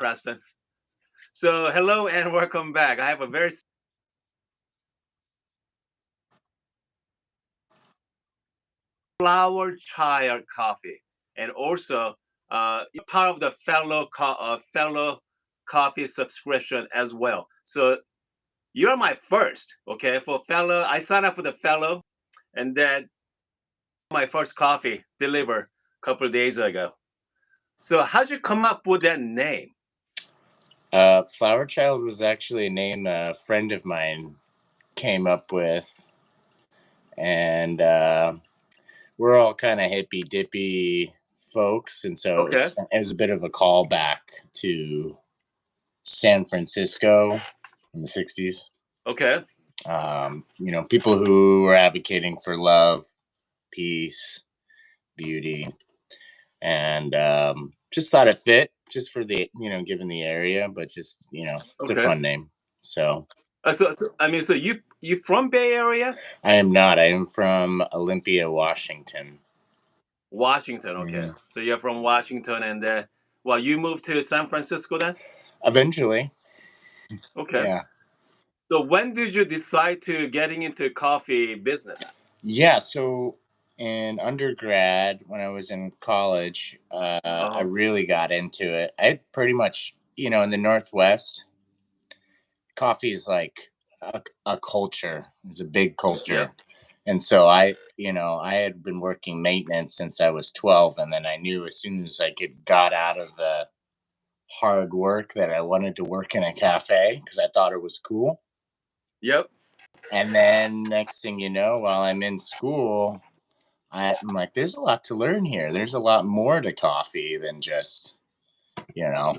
Preston. So, hello and welcome back. I have a very flower child coffee, and also you're part of the fellow coffee subscription as well. So you're my first, okay, for fellow. I signed up for the fellow, and then my first coffee delivered a couple of days ago. So how'd you come up with that name? Flower Child was actually a name a friend of mine came up with, and we're all kind of hippy dippy folks, and so Okay, it was a bit of a callback to San Francisco in the '60s. okay, People who were advocating for love, peace, beauty, and just thought it fit just for the given the area, but just it's a okay. fun name. So So you from Bay Area? I am not. I am from Olympia, Washington. Washington, okay. Mhm. So you're from Washington, and well, you moved to San Francisco then? Eventually, Okay. yeah, So when did you decide to getting into coffee business? yeah. So in undergrad, when I was in college, I Uh-huh. really got into it. I had pretty much, in the Northwest, coffee is like a culture. It's a big Yep. culture. And so I had been working maintenance since I was 12, and then I knew as soon as got out of the hard work that I wanted to work in a cafe because I thought it was cool. Yep. And then next thing you know, while I'm in school, I'm like, there's a lot to learn here. There's a lot more to coffee than just, you know,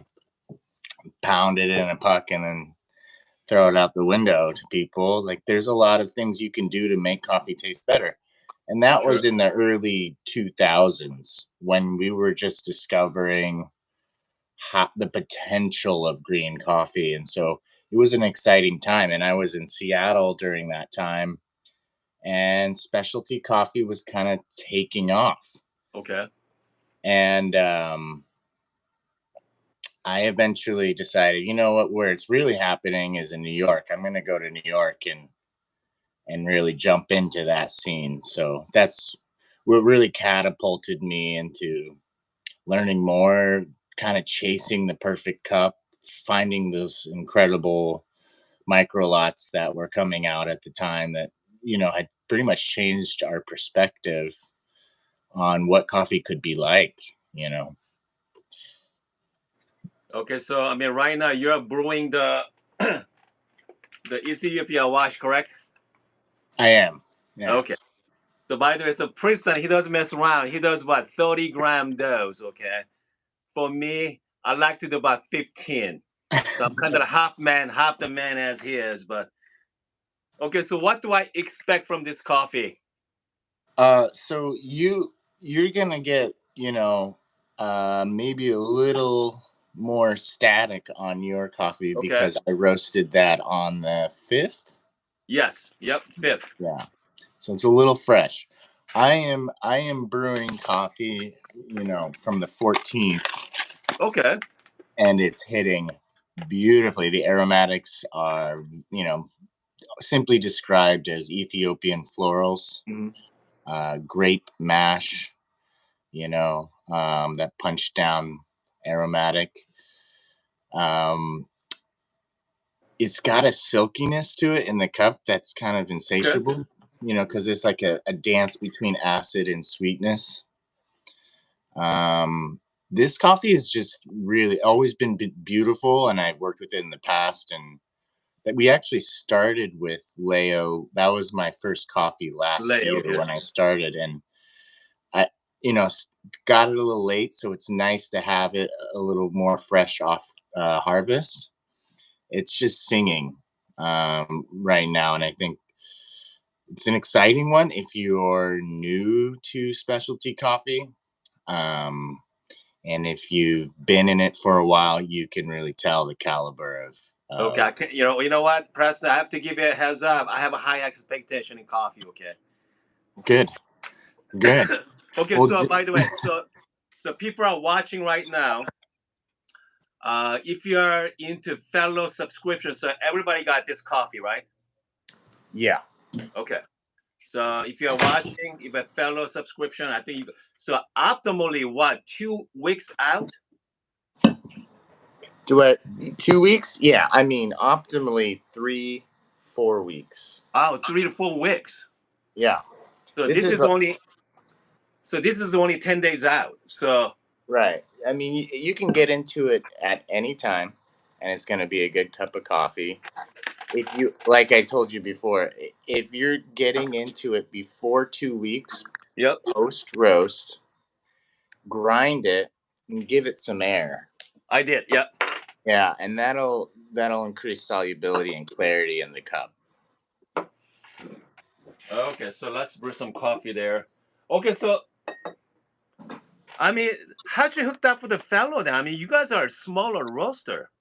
pound it in a puck and then throw it out the window to people. Like, there's a lot of things you can do to make coffee taste better. And that was Sure. in the early 2000s when we were just discovering the potential of green coffee. And so it was an exciting time. And I was in Seattle during that time, and specialty coffee was kind of taking off. Okay. And I eventually decided, you know what, where it's really happening is in New York. I'm going to go to New York and really jump into that scene. So that's what really catapulted me into learning more, kind of chasing the perfect cup, finding those incredible micro lots that were coming out at the time that had pretty much changed our perspective on what coffee could be like. Okay. So right now you're brewing the Ethiopia wash, correct? I am. Yeah. Okay. So by the way, so Princeton, he doesn't mess around. He does about 30-gram dose. Okay. For me, I like to do about 15. So I'm kind of half man, half the man as he is. But okay, so what do I expect from this coffee? So you're gonna get, maybe a little more static on your coffee Okay. because I roasted that on the 5th. Yes. Yep. Fifth. Yeah. So it's a little fresh. I am brewing coffee, from the 14th, Okay. and it's hitting beautifully. The aromatics are, you know, simply described as Ethiopian florals, Mhm. grape mash, that punch down aromatic. Um, it's got a silkiness to it in the cup that's kind of Okay. insatiable, because it's like a dance between acid and sweetness. Um, this coffee has just really always been beautiful, and I've worked with it in the past. And that we actually started with Leo. That was my first coffee last Lay. year Okay. when I started, and I, got it a little late, so it's nice to have it a little more fresh off harvest. It's just singing right now, and I think it's an exciting one if you're new to specialty coffee. Um, and if you've been in it for a while, you can really tell the caliber of. Okay. You know what, Preston? I have to give you a heads up. I have a high expectation in coffee. Okay. Good, good. Okay. Well, So by the way, so people are watching right now. if you're into fellow subscription, so everybody got this coffee, right? Yeah. Okay. So if you're watching, if a fellow subscription, I think so optimally what 2 weeks out? Do it 2 weeks? Yeah. I mean, optimally 3, 4 weeks. Oh, 3 to 4 weeks. Yeah. So This this is is only 10 days out. So right. I mean, you can get into it at any time, and it's going to be a good cup of coffee. If you, like I told you before, if you're getting into it before 2 weeks yep, post roast, grind it and give it some air. I did. Yep. Yeah, and that'll increase solubility and clarity in the cup. Okay, so let's brew some coffee there. Okay, so I mean, how'd you hook up with the fellow then? I mean, you guys are a smaller roaster.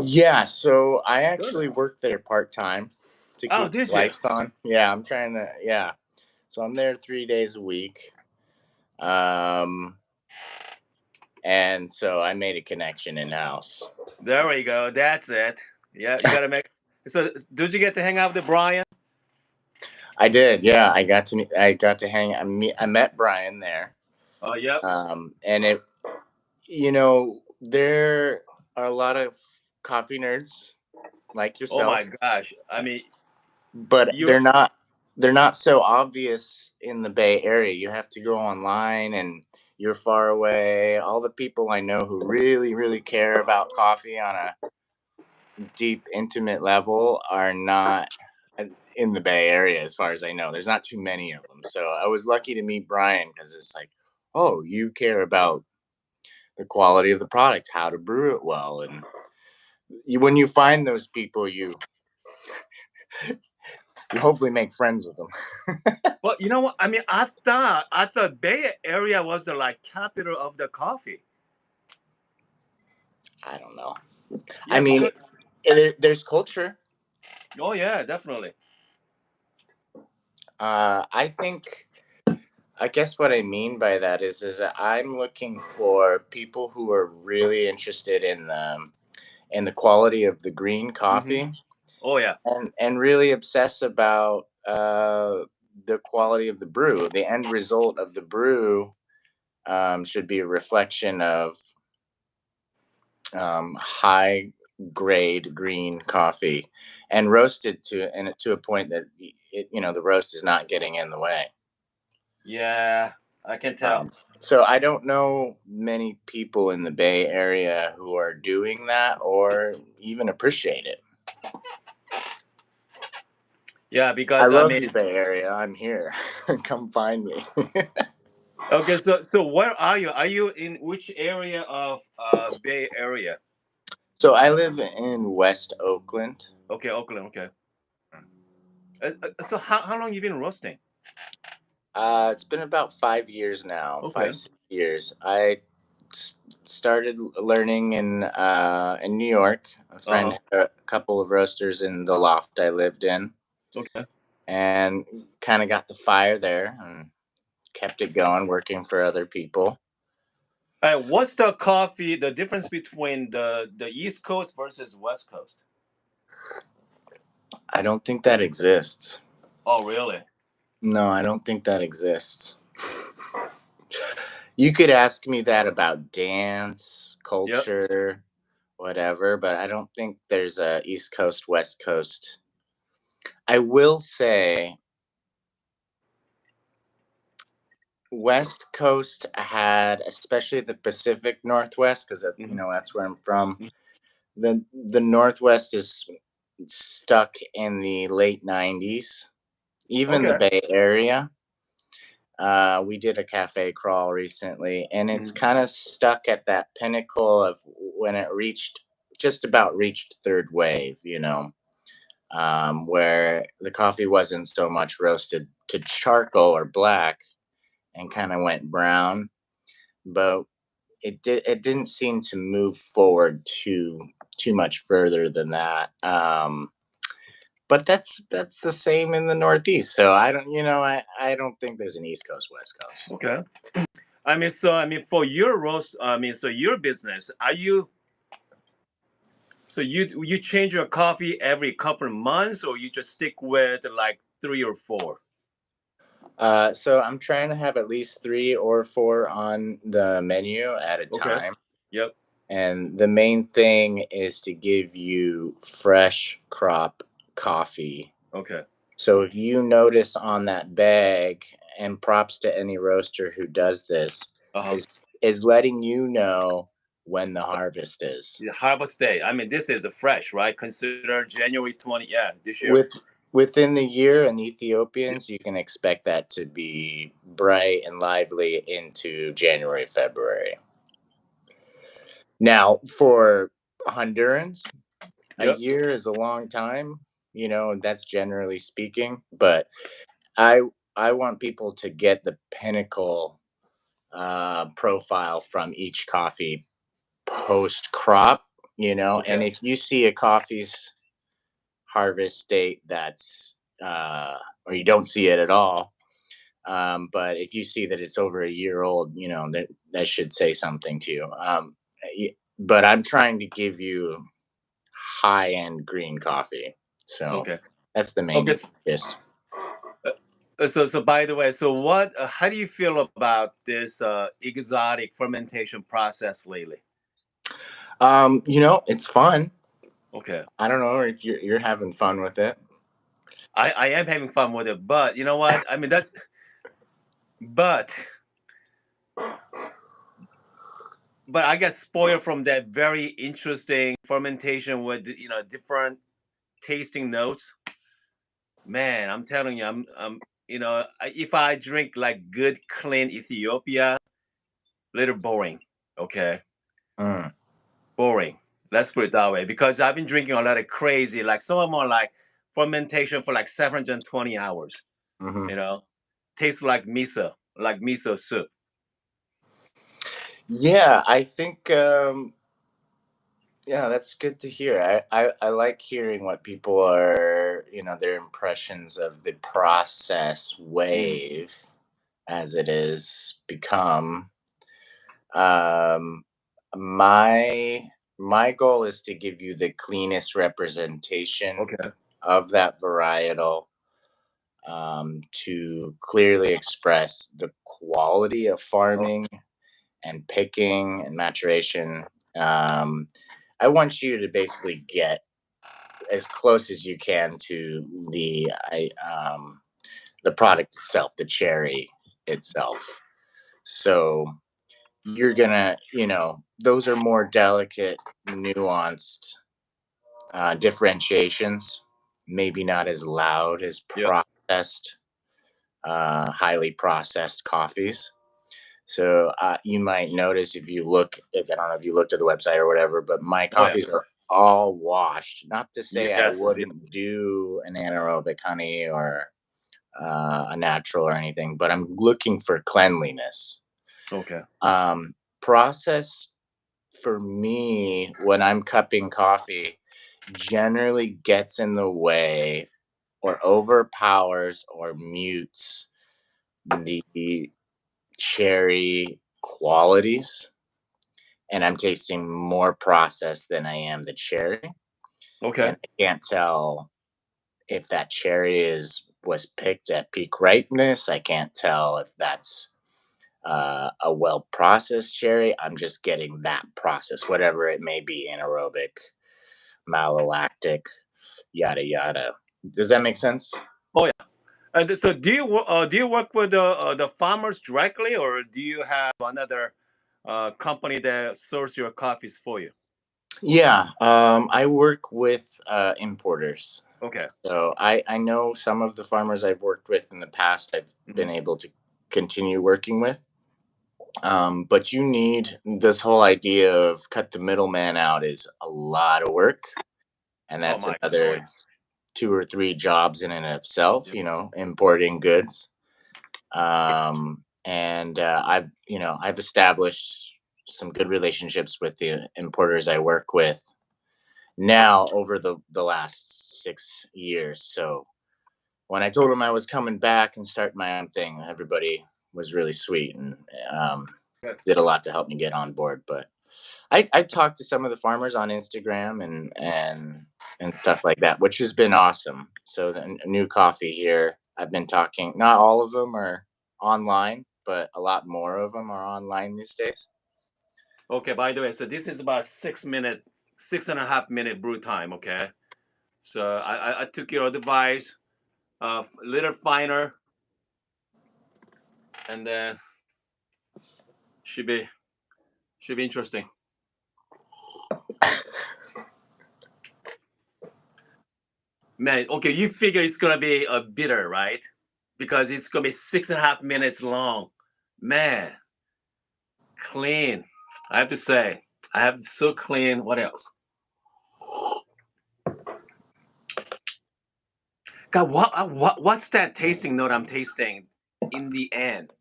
Yeah, so I Good. actually work there part time to Oh, keep did the you? lights on. Yeah, I'm trying to. Yeah, so I'm there 3 days a week. Um, and so I made a connection in house. There we go. That's it. Yeah, you gotta make. So, did you get to hang out with Brian? I did. Yeah, I got to hang. I met Brian there. Oh, yep. And there are a lot of coffee nerds like Oh my yourself, gosh. I mean, but you. they're not so obvious in the Bay Area. You have to go online, and you're far away. All the people I know who really, really care about coffee on a deep, intimate level are not in the Bay Area, as far as I know. There's not too many of them. So I was lucky to meet Brian because it's like, oh, you care about the quality of the product, how to brew it well, and when you find those people, you hopefully make friends with them. Well, you know what? I mean, I thought Bay Area was the like capital of the coffee. I don't know. I Yeah, mean, because there's culture. oh yeah, definitely. I think. I guess what I mean by that is that I'm looking for people who are really interested in the quality of the green Hmm. coffee, Oh yeah. and really obsess about the quality of the brew. The end result of the brew should be a reflection of high grade green coffee, and roasted to a point that the roast is not getting in the way. Yeah, I can tell. So I don't know many people in the Bay Area who are doing that or even appreciate it. Yeah, I because I love mean, you, Bay Area. I'm here. Come find me. okay, so where are you? Are you in which area of Bay Area? So I live in West Oakland. Okay, Oakland. Okay. So how long you been roasting? It's been about 5 years now, Okay. 5, 6 years. I started learning in New York. A Uh friend huh. had a couple of roasters in the loft I lived in, Okay. and kind of got the fire there and kept it going, working for other people. What's the coffee? The difference between the East Coast versus West Coast? I don't think that exists. Oh, really? No, I don't think that exists. You could ask me that about dance, Yep. culture, whatever, but I don't think there's a East Coast, West Coast. I will say West Coast had, especially the Pacific Northwest, because Hmm. that's where I'm from. The Northwest is stuck in the late '90s. Even the Okay. Bay Area. We did a cafe crawl recently, and it's Mhm. kind of stuck at that pinnacle of when it just about reached third wave, where the coffee wasn't so much roasted to charcoal or black and kind of went brown, but it didn't seem to move forward too much further than that. But that's the same in the Northeast. So I don't think there's an East Coast, West Coast. Okay. I mean, so I mean, for your roast, I mean, so your business, are you? So you change your coffee every couple of months, or you just stick with like 3 or 4? So I'm trying to have at least 3 or 4 on the menu at a Okay. time. Yep. And the main thing is to give you fresh crop coffee. Okay. So if you notice on that bag, and props to any roaster who does this, Uh-huh. is letting you know when the harvest is. The harvest day. I mean, this is a fresh, right? Consider January 20. Yeah, this year. With Within the year in Yeah. Ethiopians, you can expect that to be bright and lively into January, February. Now, for Hondurans, a Yep. year is a long time, that's generally speaking, but I I want people to get the pinnacle profile from each coffee post crop, Okay. and if you see a coffee's harvest date or you don't see it at all, but if you see that it's over a year old, that should say something to you. But I'm trying to give you high end green coffee, so Okay. that's the Okay. main gist. So by the way, so what? How do you feel about this exotic fermentation process lately? It's fun. Okay. I don't know if you're having fun with it. I am having fun with it, but you know what? I mean, but but I get spoiled from that very interesting fermentation with different tasting notes. Man, I'm telling you, if I drink like good clean Ethiopia, little boring. Okay, Mm, boring. Let's put it that way, because I've been drinking a lot of crazy, like some of them are like fermentation for like 720 hours. hmm You know, tastes like miso soup. Yeah, I think. Yeah, that's good to hear. I like hearing what people are, their impressions of the process Mhm. wave as it is become. Um, my my goal is to give you the cleanest representation Okay. of that varietal, to clearly express the quality of Oh, farming and picking and maturation. Um, I want you to basically get as close as you can to the product itself, the cherry itself. So you're gonna, those are more delicate, nuanced differentiations. Maybe not as loud as yep. highly processed coffees. So you might notice if I don't know if you looked at the website or whatever, but my Oh yeah. coffees are all washed. Not to say I Yes. Yeah. wouldn't do an anaerobic honey or a natural or anything, but I'm looking for cleanliness. Okay. Process for me when I'm cupping coffee generally gets in the way or overpowers or mutes the cherry qualities, and I'm tasting more processed than I am the cherry. Okay. And I can't tell if that cherry is was picked at peak ripeness. I can't tell if that's a well processed cherry. I'm just getting that process, whatever it may be, anaerobic, malolactic, yada yada. Does that make sense? Oh yeah. And so, do you work with the farmers directly, or do you have another company that source your coffees for you? Yeah, I work with importers. Okay. So I know some of the farmers I've worked with in the past, I've Hmm. been able to continue working with. But you need this whole idea of cut the middleman out is a lot of work. And Oh that's my. Oh another 2 or 3 jobs in and of itself, yeah. importing goods. And I've established some good relationships with the importers I work with now over the last 6 years. So when I told them I was coming back and start my own thing, everybody was really sweet and um, Yeah. did a lot to help me get on board. But I talked to some of the farmers on Instagram and stuff like that, which has been awesome. So the new coffee here, I've been talking. Not all of them are online, but a lot more of them are online these days. Okay, by the way, so this is about 6 minute, 6.5 minute brew time. Okay, so I took your advice, a little finer, and then should be should be interesting. Man, okay, you figure it's gonna be a bitter, right? Because it's gonna be 6.5 minutes long. Man, clean. I have to say, I have so clean. What else? God, what's that tasting note I'm tasting in the end?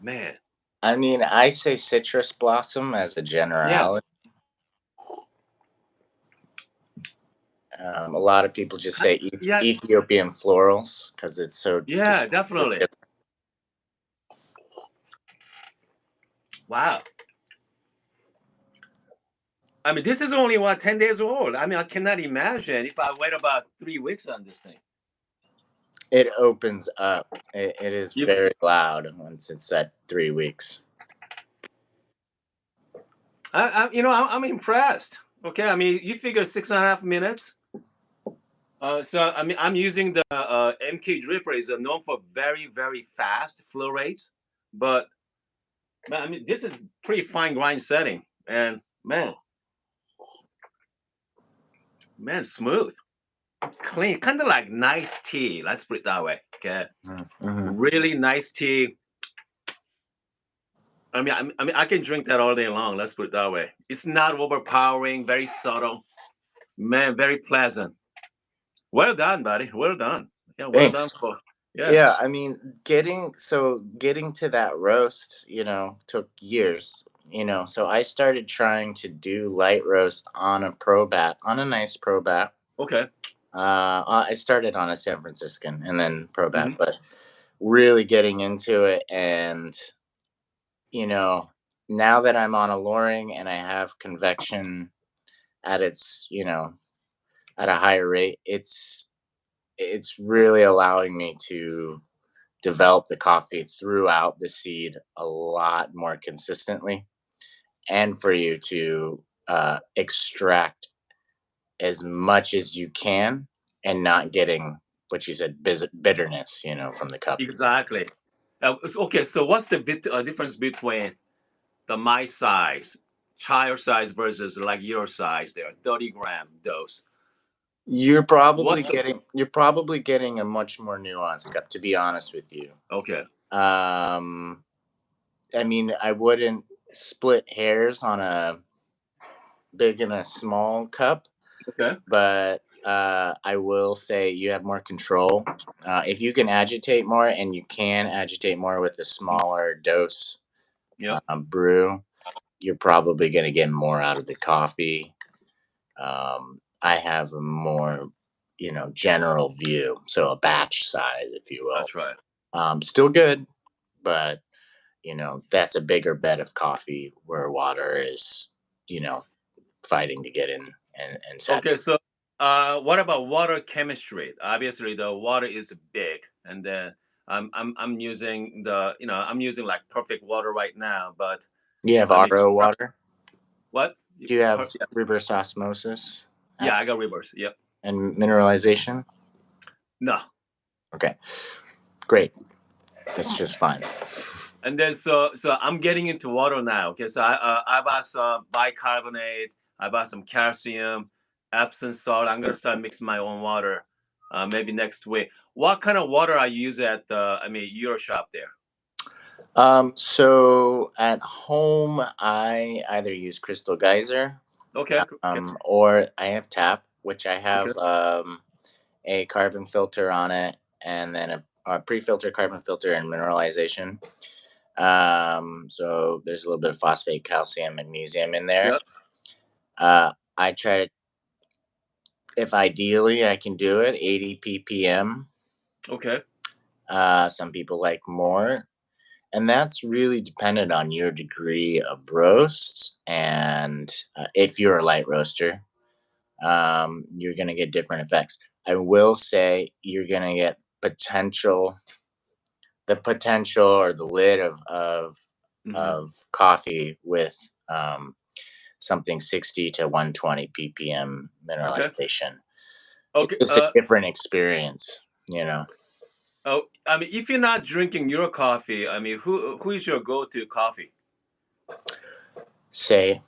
Man, I mean, I say citrus blossom as a yeah, generality. A lot of people just say yeah, Ethiopian florals because it's so yeah, distinctly definitely. different. Wow. I mean, this is only what 10 days old. I mean, I cannot imagine if I wait about 3 weeks on this thing. It opens up. It is You, very loud once it's at 3 weeks. I'm impressed. Okay, I mean, you figure 6.5 minutes. So I mean, I'm using the MK dripper is known for very very fast flow rates, but man, I mean, this is pretty fine grind setting, and man, smooth, clean, kind of like nice tea. Let's put it that way. Okay, Mm-hmm. really nice tea. I mean, I can drink that all day long. Let's put it that way. It's not overpowering, very subtle, man, very pleasant. Well done, buddy. Well done. Yeah, well done Thanks. for yeah. Yeah, I mean, getting to that roast, took years. So I started trying to do light roast on a pro bat, on a nice pro bat. Okay. I started on a San Franciscan and then pro bat, Hmm. but really getting into it, and you know, now that I'm on a Loring and I have convection at its, at a higher rate, it's really allowing me to develop the coffee throughout the seed a lot more consistently, and for you to extract as much as you can and not getting what you said bitterness, from the cup. Exactly. Okay, so what's the difference between the my size, child size versus like your size? There, 30-gram dose. What's the You're probably getting a much more nuanced cup, to be honest with you. okay? um I mean, I wouldn't split hairs on a big and a small cup, Okay. but I will say you have more control. If you can agitate more, and you can agitate more with a Mm. smaller dose Yep. brew, you're probably going to get more out of the coffee. I have a more, general view, so a batch size, if you will. That's right. Still good, but that's a bigger bed of coffee where water is, you know, fighting to get in and Okay, saturate. so what about water chemistry? Obviously, the water is big, and then I'm using I'm using like perfect water right now, but You have I mean, RO water. what? Do you have Yeah, reverse osmosis yeah, I got reverse. Yep. and mineralization? No. Okay, great. That's just fine. And then so I'm getting into water now. Okay, so I bought some bicarbonate. I bought some calcium, Epsom salt. I'm gonna start mixing my own water, maybe next week. What kind of water I use at your shop there? So at home, I either use Crystal Geyser, Okay, okay, or I have tap, which I okay. have a carbon filter on it, and then a pre-filter carbon filter and mineralization. So there's a little bit of phosphate, calcium, magnesium in there. Yep. I try to, if ideally I can do it, 80 ppm. Okay. Some people like more. and that's really dependent on your degree of roast. And if you're a light roaster, you're going to get different effects. I will say you're going to get the potential or the lid Hmm. of coffee with something 60 to 120 ppm Okay. mineralization. It's Okay. just a different experience, you know. Oh, I mean, if you're not drinking your coffee, I mean, who is your go-to coffee? Say,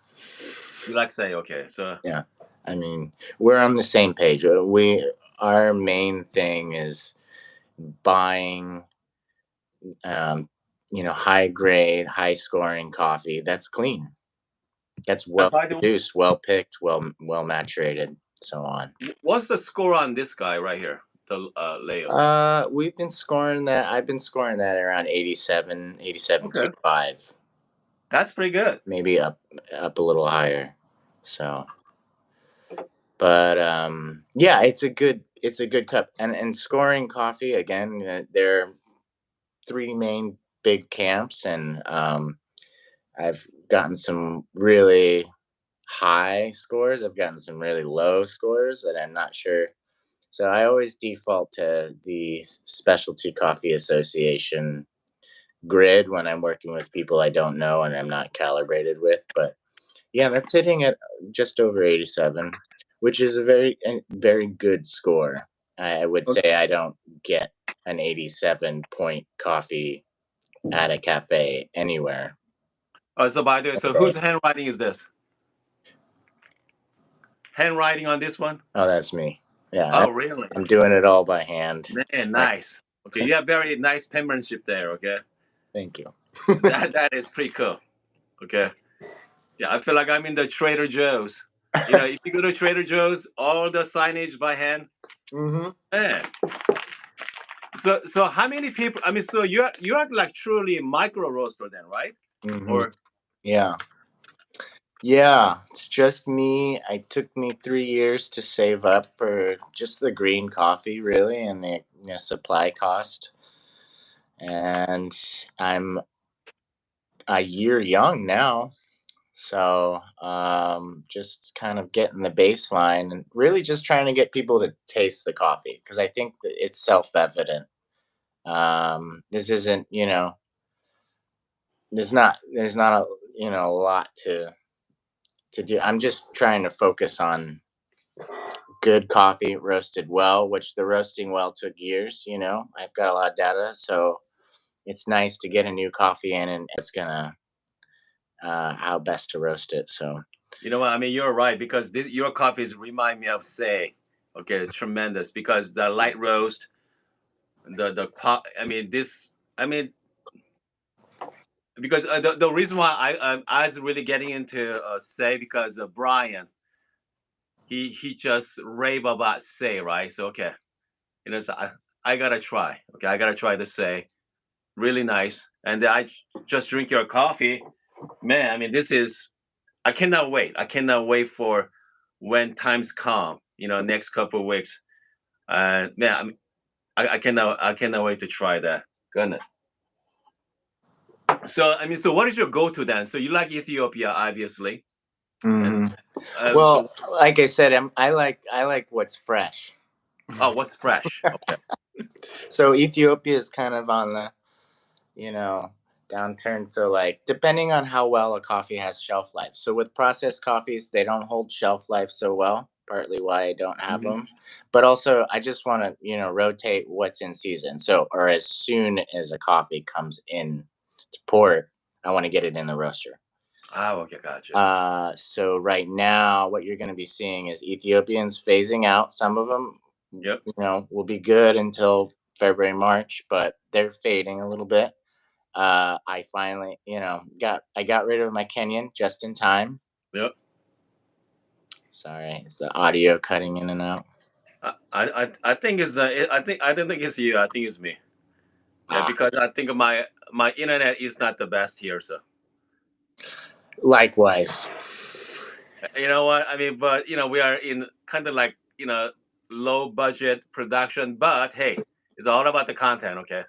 You like say, okay, so yeah. I mean, we're on the same page. Our main thing is buying, um, high grade, high scoring coffee that's clean, that's and well by the way, produced, well picked, well maturated, so on. what's the score on this guy right here, the Leo? We've been scoring that. I've been scoring that around 87, Okay, 87.25, that's pretty good. maybe up a little higher. So, but yeah, it's a good cup. And scoring coffee again. There are three main big camps, and I've gotten some really high scores. I've gotten some really low scores that I'm not sure. So I always default to the Specialty Coffee Association grid when I'm working with people I don't know and I'm not calibrated with. But yeah, that's hitting at just over 87, which is a very good score. I would say Okay. I don't get an 87 point coffee at a cafe anywhere. So by the way, so whose handwriting is this? Handwriting on this one? Oh, that's me. Yeah, Oh, really? I'm doing it all by hand. Man, Right. nice. Okay, you have very nice penmanship there. Okay, Thank you. that is pretty cool. Okay, yeah, I feel like I'm in the Trader Joe's. If you go to Trader Joe's, all the signage by hand. Hmm. Man, so how many people? I mean, so you're like truly a micro roaster then, right? Hmm. Or Yeah. Yeah, it's just me. It took me 3 years to save up for just the green coffee, really, and the supply cost. And I'm a year young now, so just kind of getting the baseline and really just trying to get people to taste the coffee because I think that it's self-evident. This isn't, there's not a a lot to do. I'm just trying to focus on good coffee roasted well, which the roasting well took years. I've got a lot of data, so it's nice to get a new coffee in and it's gonna how best to roast it. So you know what? I mean, you're right because your coffees remind me of say, okay, tremendous because the light roast, I mean this. I mean because the reason why I was really getting into say because Brian he just rave about say, right, so okay, so I gotta try, okay, I gotta try the say, really nice, and then just drink your coffee, man. I mean, this is I cannot wait for when times come, next couple of weeks, and man, I mean, I cannot wait to try that. Goodness. So I mean, so what is your go-to then? So you like Ethiopia, obviously, and hmm so well, like I said, I like what's fresh. oh, what's fresh? Okay. So Ethiopia is kind of on the you know downturn. So like depending on how well a coffee has shelf life. So with processed coffees, they don't hold shelf life so well. Partly why I don't have Hmm. them, but also I just want to rotate what's in season. So or as soon as a coffee comes in to port, I want to get it in the roaster. Oh, okay, gotcha. So right now, what you're going to be seeing is Ethiopians phasing out. Some of them, Yep, will be good until February, March, but they're fading a little bit. I finally, got rid of my Kenyan just in time. yep. Sorry, is the audio cutting in and out? I think I don't think it's you. I think it's me. Yeah, Ah, because I think my internet is not the best here. So likewise. you know what I mean. But we are in kind of like low budget production. But hey, it's all about the content. Okay,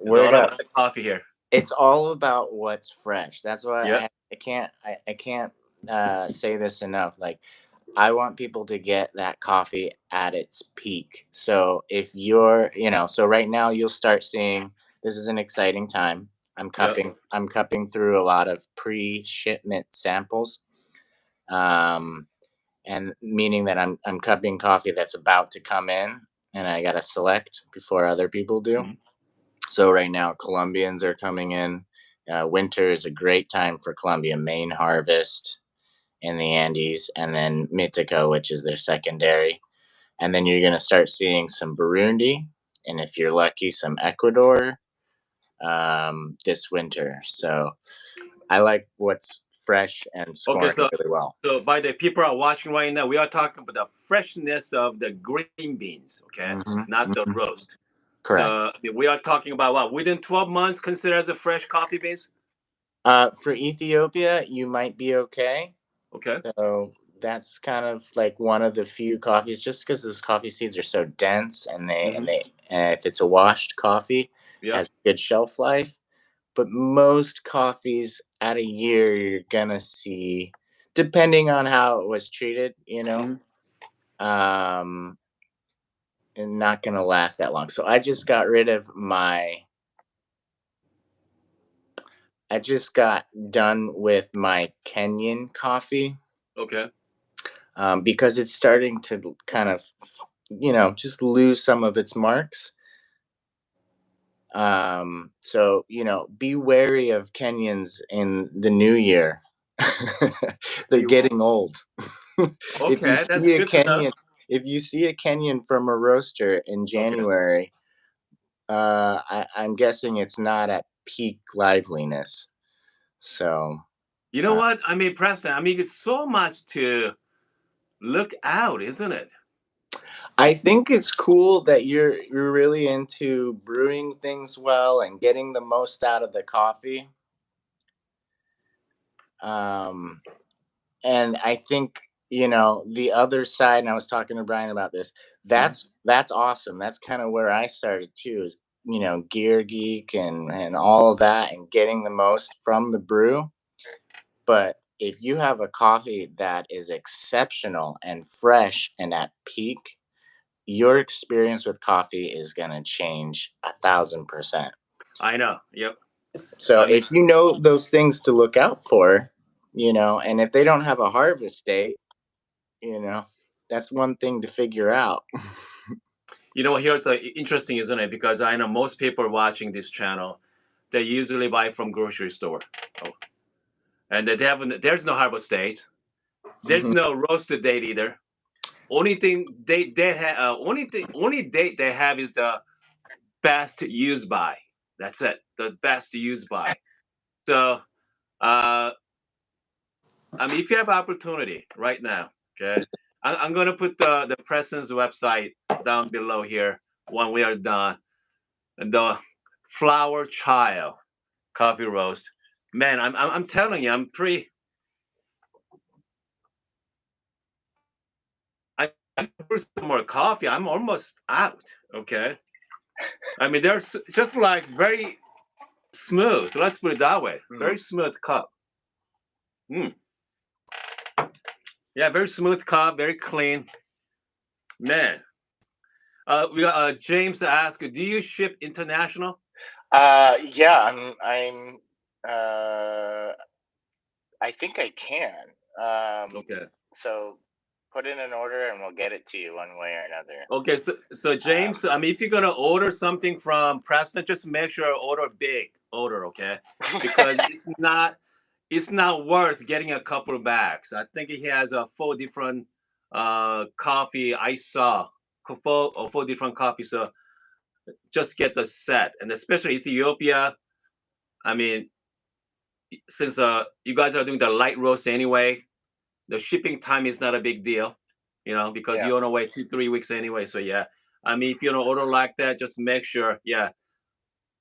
it's Word all up. about the coffee here. It's all about what's fresh. That's why Yeah. I can't say this enough. Like, I want people to get that coffee at its peak. So if you're, so right now you'll start seeing, this is an exciting time. Yeah. I'm cupping through a lot of pre-shipment samples. Um, and meaning that I'm cupping coffee that's about to come in, and I got to select before other people do. Mhm. So right now, Colombians are coming in. Winter is a great time for Colombia. Main harvest in the Andes, and then Mythica, which is their secondary. And then you're going to start seeing some Burundi, and if you're lucky, some Ecuador this winter. So I like what's fresh and Okay, scoring so really well. by the people are watching right now, we are talking about the freshness of the green beans, okay, Hmm. not the Hmm. roast. Correct. So we are talking about what within 12 months considered as a fresh coffee beans. For Ethiopia, you might be okay. Okay. So that's kind of like one of the few coffees, just because those coffee seeds are so dense, and Hmm. if it's a washed coffee, Yeah. has good shelf life. But most coffees at a year, you're gonna see, depending on how it was treated, Hmm. um, and not gonna last that long. So I just got done with my Kenyan coffee, Okay. because it's starting to kind of, just lose some of its marks. So, be wary of Kenyans in the new year. They're You getting old. if you okay? That's see a good to know. Kenyan, if you see a Kenyan from a roaster in Okay. January, I'm guessing it's not at peak liveliness. So, You know uh, what? I mean, Preston. I mean, it's so much to look out, isn't it? I think it's cool that you're really into brewing things well and getting the most out of the coffee. Um, and I think, the other side, and I was talking to Brian about this. Hmm. That's awesome. That's kind of where I started too. Is, gear geek and all of that, and getting the most from the brew. But if you have a coffee that is exceptional and fresh and at peak, your experience with coffee is going to change 1,000%. I know. Yep. So I mean, if you know those things to look out for, and if they don't have a harvest date, you know, that's one thing to figure out. here's interesting, isn't it? Because I know most people watching this channel, they usually buy from grocery store. Oh, and they have there's no harvest date. There's Mhm. no roasted date either. Only thing they have only date they have is the best use by. That's it. The best use by. So uh, I mean, if you have opportunity right now, okay, I'm gonna put the Preston's website down below here when we are done. And the Flower Child coffee roast. Man, I'm telling you, I'm pretty. I brew some more coffee. I'm almost out. Okay. I mean, there's just like very smooth. Let's put it that way. Mm. Very smooth cup. Mm. Yeah, very smooth cup. Very clean. Man. We got James to ask, do you ship international? Yeah, uh, I think I can. Um, Okay. so put in an order and we'll get it to you one way or another. Okay, so James, I mean, if you're gonna order something from Preston, just make sure order big order, okay? Because it's not worth getting a couple of bags. I think he has a four different coffee. I saw four different coffees. So just get the set, and especially Ethiopia. I mean, since you guys are doing the light roast anyway, the shipping time is not a big deal, because Yeah. you're on the way 2-3 weeks anyway. So yeah, I mean, if you don't order like that, just make sure, yeah,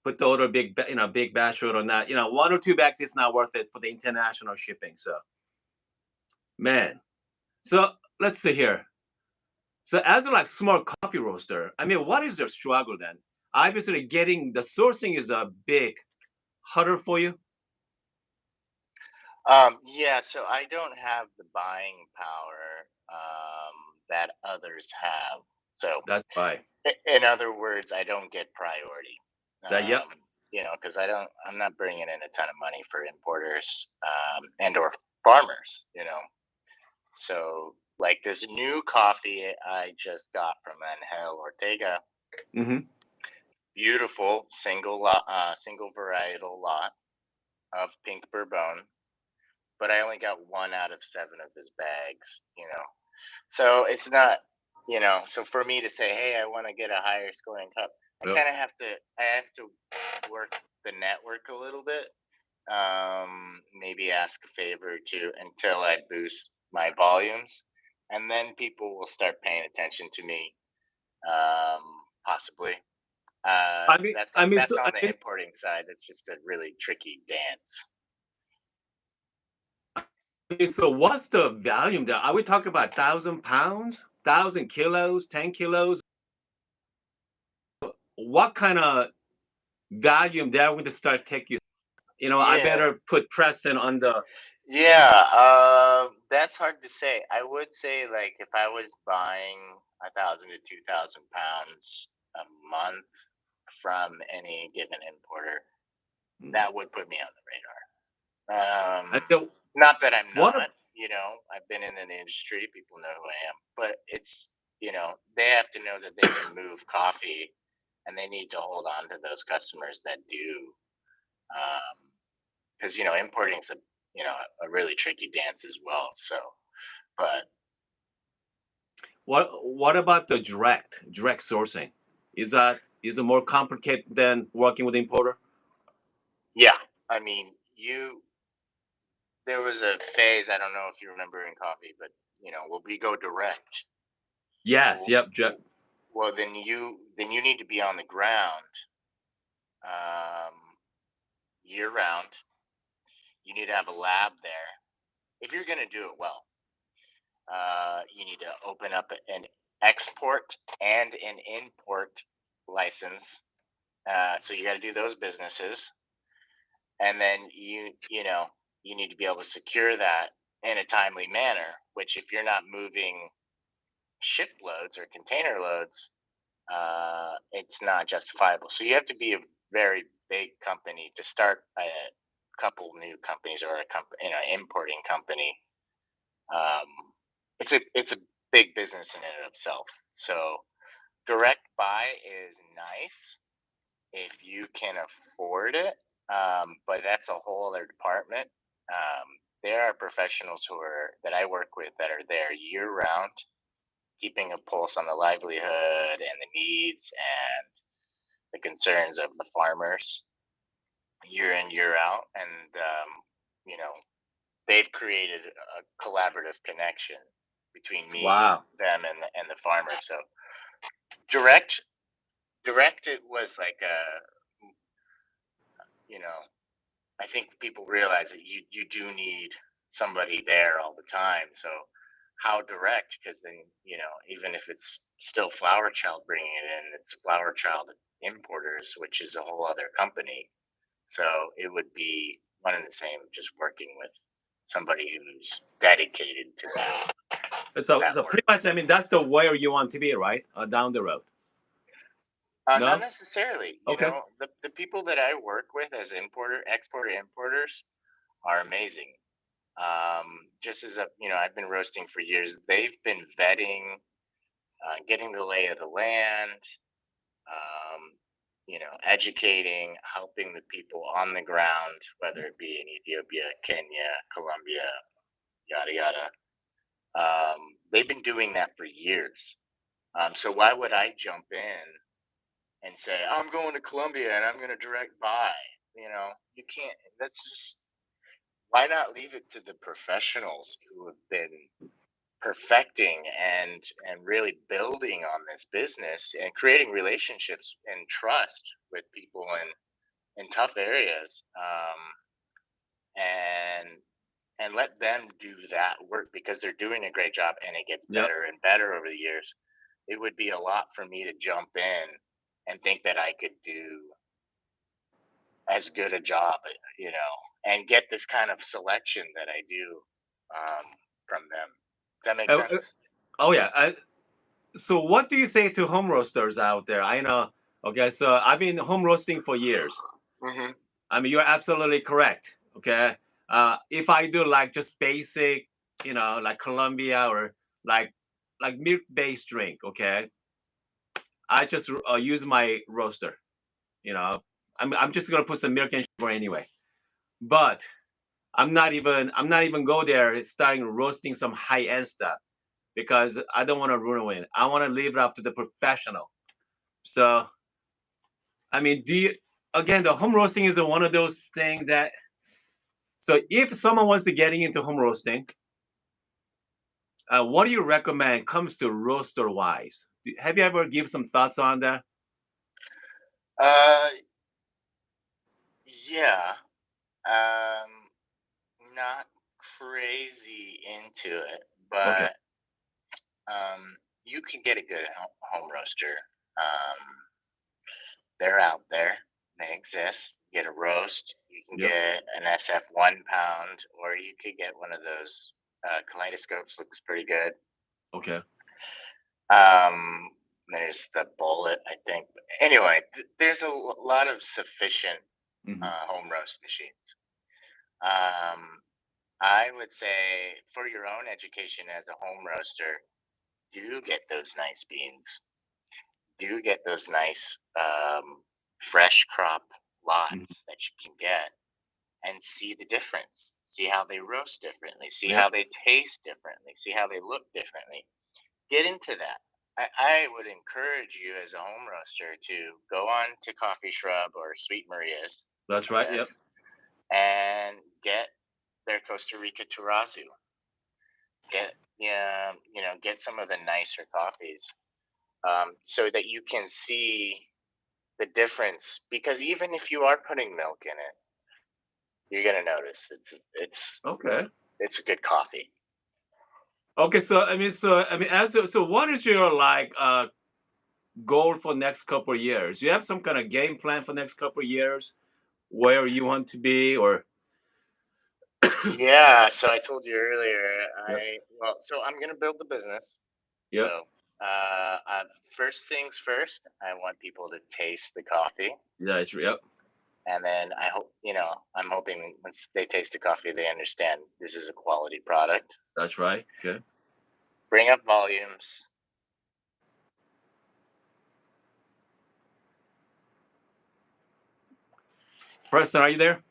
put the order big batch order, not, 1 or 2 bags is not worth it for the international shipping. So man, so let's see here. So as a like small coffee roaster, I mean, what is their struggle then? Obviously, getting the sourcing is a big harder for you? Yeah, so I don't have the buying power that others have. So, That's right. in other words, I don't get priority. That yep. Because I'm not bringing in a ton of money for importers and or farmers. So like this new coffee I just got from Angel Ortega, Hmm. beautiful single varietal lot of pink bourbon, but I only got one out of seven of his bags. So it's not, so for me to say, hey, I want to get a higher scoring cup, Yep. I have to work the network a little bit. Maybe ask a favor or two until I boost my volumes, and then people will start paying attention to me. Um, Possibly. That's I on the mean, importing side. That's just a really tricky dance. so what's the volume there? Are we talking about 1,000 pounds, 1,000 kilos, 10 kilos? What kind of volume there would start taking? I Yeah, better put Preston on the. yeah. That's hard to say. I would say like if I was buying 1,000 to 2,000 pounds a month from any given importer, that would put me on the radar. And the, Not that I'm what? not. I've been in an industry. People know who I am, but they have to know that they can move coffee, and they need to hold on to those customers that do. Because importing's a really tricky dance as well. So, but What about the direct sourcing? Is it more complicated than working with importer? yeah, I mean, there was a phase. I don't know if you remember in coffee, but well, we go direct. Yes. Well, Yep. well, then you need to be on the ground um, year round. You need to have a lab there. If you're going to do it well, you need to open up an export and an import license. So you got to do those businesses, and then you need to be able to secure that in a timely manner. Which, if you're not moving shiploads or container loads, it's not justifiable. So you have to be a very big company to start a couple new companies or importing company. Um, it's a big business in and of itself. So direct buy is nice if you can afford it, but that's a whole other department. There are professionals that I work with that are there year round, keeping a pulse on the livelihood and the needs and the concerns of the farmers year in year out, and you know they've created a collaborative connection between me, Wow. them, and the farmer. So direct direct it was like a you know I think people realize that you do need somebody there all the time. So how direct? Because then even if it's still Flower Child bringing it in, it's Flower Child importers, which is a whole other company. So it would be one and the same, just working with somebody who's dedicated to So, that so work. pretty much, I mean, that's the where you want to be, right? Down the road. Not No. necessarily. Okay. The people that I work with as exporter importers are amazing. Just as I've been roasting for years. They've been vetting, getting the lay of the land, educating, helping the people on the ground, whether it be in Ethiopia, Kenya, Colombia, yada yada. They've been doing that for years. So why would I jump in and say I'm going to Colombia and I'm going to direct buy? You can't. That's just why not leave it to the professionals who have been perfecting and really building on this business and creating relationships and trust with people in tough areas, and let them do that work because they're doing a great job and it gets Yep. better and better over the years. It would be a lot for me to jump in and think that I could do as good a job, and get this kind of selection that I do from them. Does that make Uh, sense? uh, oh yeah. So what do you say to home roasters out there? I know. Okay, so I've been home roasting for years. Hmm. I mean, you're absolutely correct. Okay, if I do like just basic, like Colombia or like like milk based drink, okay, I just use my roaster. You know, I'm just gonna put some milk and sugar anyway. But I'm not even go there starting roasting some high end stuff because I don't want to ruin it. I want to leave it up to the professional. So I mean, do you again the home roasting is one of those things that so if someone wants to getting into home roasting, what do you recommend comes to roaster wise? Have you ever give some thoughts on that? Uh, yeah. Um, Not crazy into it, Okay. but you can get a good home roaster. They're out there. They exist. Get a roast. You can Yep. get an SF 1 pound, or you could get one of those kaleidoscopes. Looks pretty good. Okay. Um, there's the bullet, I think. Anyway, there's a lot of sufficient Hmm. home roast machines. Um, I would say for your own education as a home roaster, do get those nice beans. Do get those nice fresh crop Hmm. lots that you can get and see the difference. See how they roast differently. See how Yep. they taste differently. See how they look differently. Get into that. I would encourage you as a home roaster to go on to Coffee Shrub or Sweet Maria's That's of right. this Yep. and get their Costa Rica Terrazzo. Get Yeah, get some of the nicer coffees, so that you can see the difference. Because even if you are putting milk in it, you're gonna notice Okay. it's a good coffee. Okay. So so what is your like goal for next couple of years? You have some kind of game plan for next couple of years where you want to be or Yeah, so I told you earlier, yep. so I'm gonna build the business. Yep. So, first things first, I want people to taste the coffee, Yeah, yep. and then I'm hoping once they taste the coffee, they understand this is a quality product. That's right. Okay. Bring up volumes. Preston, are you there?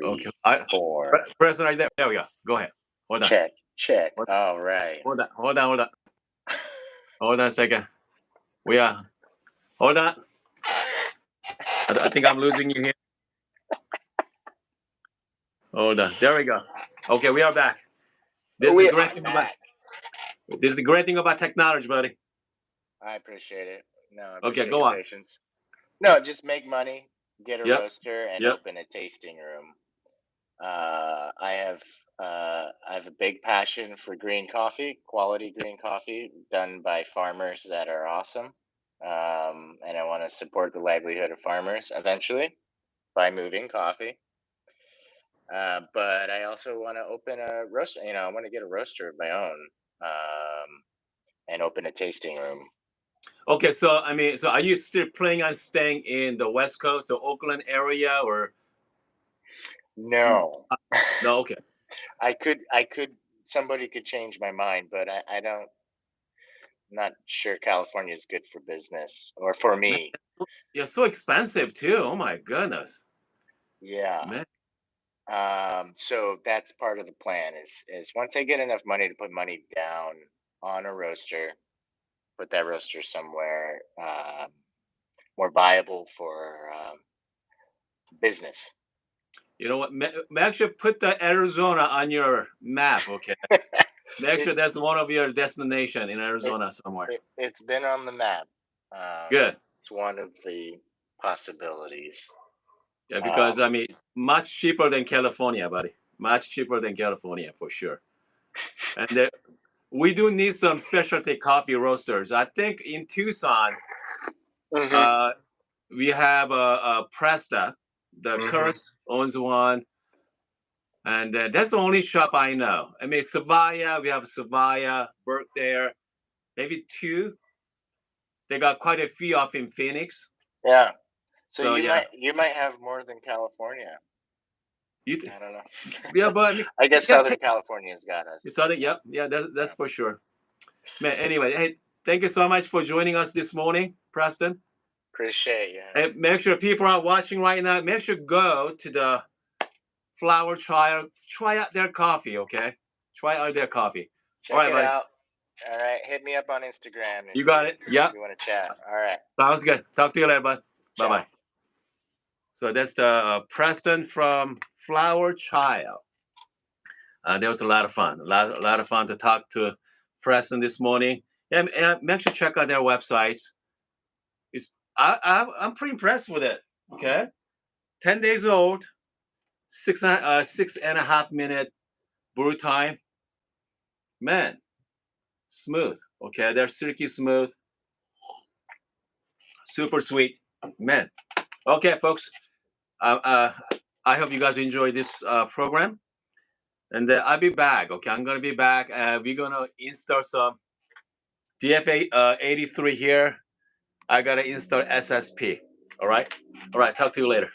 Okay. Three, four. Preston, are you there? There we go. Go ahead. Hold on. Check, check. Hold All right. hold on. Hold on. Hold on. Hold on a second. We are. Hold on. I think I'm losing you here. Hold on. There we go. Okay, we are back. This is the We great are thing about back. this is the great thing about technology, buddy. I appreciate it. No, I Okay, appreciate go your on. patience. No, just make money, get a Yep. roaster, and Yep. open a tasting room. I have a big passion for green coffee, quality green coffee done by farmers that are awesome. And I want to support the livelihood of farmers eventually by moving coffee. But I also want to open a roaster. I want to get a roaster of my own, and open a tasting room. Okay, so so are you still planning on staying in the West Coast, the Oakland area, or No, no? Okay. I could. Somebody could change my mind, but I don't. Not sure California is good for business or for Man, me. you're so expensive too. Oh my goodness, Yeah. man. So that's part of the plan is once I get enough money to put money down on a roaster, put that roaster somewhere more viable for business. You know what? Make sure put the Arizona on your map. Okay. Make it, sure that's one of your destination in it Arizona somewhere. it's been on the map. Um, Good. it's one of the possibilities. Yeah, because Um, it's much cheaper than California, buddy. Much cheaper than California for sure. And there. we do need some specialty coffee roasters. I think in Tucson, Mm-hmm. uh, we have a Presta. The Mm-hmm. Kurtz owns one, and that's the only shop I know. I mean, Savaya, we have Savaya, Burke there, maybe two. They got quite a few off in Phoenix. Yeah. So So you yeah, might have more than California. you th- I don't yeah, know. but I mean, I guess yeah, Southern California's got us. it's other. Yeah. Yep, yeah, that's Yeah. for sure. Man, anyway, hey, thank you so much for joining us this morning, Preston. Appreciate you. And make sure people are watching right now. Make sure go to the Flower Trial. Try out their coffee, okay? Try out their coffee. All Check right, it buddy. out. All right. Hit me up on Instagram You got it. if Yep. you want to chat. All right. Sounds good. Talk to you later, bud. Bye Ciao. bye. So that's the Preston from Flower Child. That was a lot of fun. A lot of fun to talk to Preston this morning. Yeah, make sure to check out their websites. It's I'm pretty impressed with it. Okay, 10 days old, 6.5 minute brew time. Man, smooth. Okay, they're silky smooth, super sweet. Man. Okay, folks. Uh, uh, I hope you guys enjoy this program, and I'll be back. Okay, I'm gonna be back. We're gonna install some DFA 83 here. I gotta install SSP. All right. All right. Talk to you later.